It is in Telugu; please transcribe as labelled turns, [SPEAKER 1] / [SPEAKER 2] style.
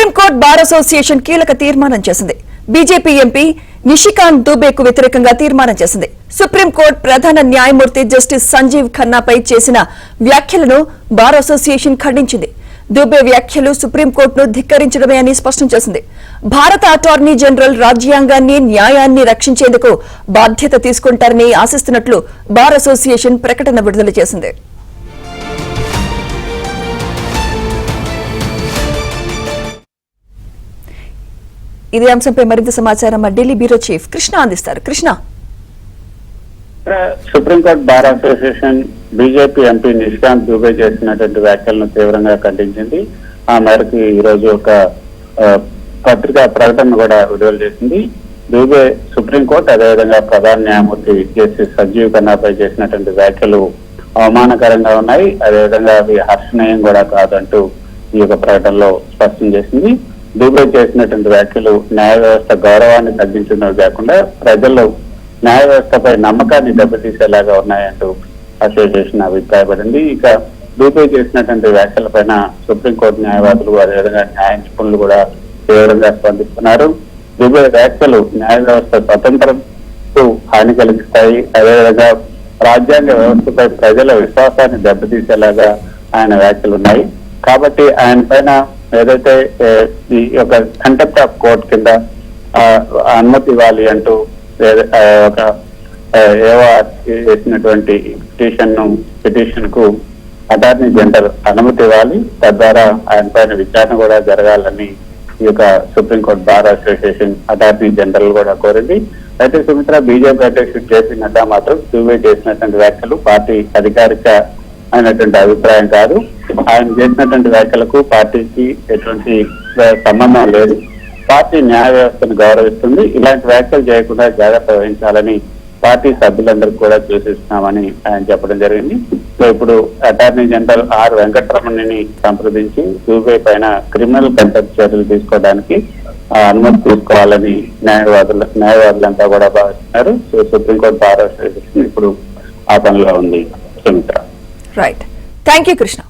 [SPEAKER 1] సుప్రీంకోర్టు బార్ అసోసియేషన్ కీలక తీర్మానం చేసింది. బీజేపీ ఎంపీ నిషికాంత్ దుబేకు వ్యతిరేకంగా తీర్మానం చేసింది. సుప్రీంకోర్టు ప్రధాన న్యాయమూర్తి జస్టిస్ సంజీవ్ ఖన్నాపై చేసిన వ్యాఖ్యలను బార్ అసోసియేషన్ ఖండించింది. దుబే వ్యాఖ్యలు సుప్రీంకోర్టును ధిక్కరించడమే అని స్పష్టం చేసింది. భారత అటార్నీ జనరల్ రాజ్యాంగాన్ని, న్యాయాన్ని రక్షించేందుకు బాధ్యత తీసుకుంటారని ఆశిస్తున్నట్లు బార్ అసోసియేషన్ ప్రకటన విడుదల చేసింది. ఇదే అంశంపై మరింత సమాచారం మా ఢిల్లీ బ్యూరో చీఫ్ కృష్ణ అందిస్తారు. Krishna,
[SPEAKER 2] supreme court bar association BJP MP Nishikant Dubey చేసినటువంటి వ్యాఖ్యలను తీవ్రంగా ఖండించింది. ఆ మేరకు ఈ రోజు ఒక పత్రికా ప్రకటన కూడా విడుదల చేసింది. దుబే సుప్రీంకోర్టు అదేవిధంగా ప్రధాన న్యాయమూర్తి జస్టిస్ సంజీవ్ ఖన్నాపై చేసినటువంటి వ్యాఖ్యలు అవమానకరంగా ఉన్నాయి, అదేవిధంగా అవి హర్షణీయం కూడా కాదంటూ ఈ యొక్క ప్రకటనలో స్పష్టం చేసింది. దుబే చేసినటువంటి వ్యాఖ్యలు న్యాయ వ్యవస్థ గౌరవాన్ని తగ్గించడమే కాకుండా ప్రజల్లో న్యాయ వ్యవస్థపై నమ్మకాన్ని దెబ్బతీసేలాగా ఉన్నాయంటూ అసోసియేషన్ అభిప్రాయపడింది. ఇక దుబే చేసినటువంటి వ్యాఖ్యలపైన సుప్రీంకోర్టు న్యాయవాదులు అదేవిధంగా న్యాయ నిపుణులు కూడా తీవ్రంగా స్పందిస్తున్నారు. దుబే వ్యాఖ్యలు న్యాయ వ్యవస్థ స్వతంత్రకు హాని కలిగిస్తాయి, అదేవిధంగా రాజ్యాంగ వ్యవస్థపై ప్రజల విశ్వాసాన్ని దెబ్బతీసేలాగా ఆయన వ్యాఖ్యలు ఉన్నాయి. కాబట్టి ఆయన పైన ఏదైతే ఈ యొక్క కంటెంప్ట్ ఆఫ్ కోర్ట్ కింద అనుమతి ఇవ్వాలి అంటూ ఒక వేసినటువంటి పిటిషన్ కు అటార్నీ జనరల్ అనుమతి ఇవ్వాలి, తద్వారా ఆయన పైన విచారణ కూడా జరగాలని ఈ యొక్క supreme court bar association attorney general కూడా కోరింది. అయితే సుమిత్ర, బీజేపీ అధ్యక్షుడు జేపీ నడ్డా మాత్రం దుబే చేసినటువంటి వ్యాఖ్యలు పార్టీ అధికారిక అయినటువంటి అభిప్రాయం కాదు, ఆయన చేసినటువంటి వ్యాఖ్యలకు పార్టీకి ఎటువంటి సంబంధం లేదు, పార్టీ న్యాయ వ్యవస్థను గౌరవిస్తుంది, ఇలాంటి వ్యాఖ్యలు చేయకుండా జాగ్రత్త వహించాలని పార్టీ సభ్యులందరికీ కూడా సూచిస్తున్నామని ఆయన చెప్పడం జరిగింది. సో ఇప్పుడు అటార్నీ జనరల్ ఆర్ వెంకటరమణిని సంప్రదించి దుబే పైన క్రిమినల్ కంటెంప్ట్ చర్యలు తీసుకోవడానికి అనుమతి తీసుకోవాలని న్యాయవాదులంతా కూడా భావిస్తున్నారు. సో సుప్రీంకోర్టు బార్ అసోసియేషన్ ఇప్పుడు ఆ పనిలో ఉంది. Sumitra,
[SPEAKER 1] right, thank you Krishna.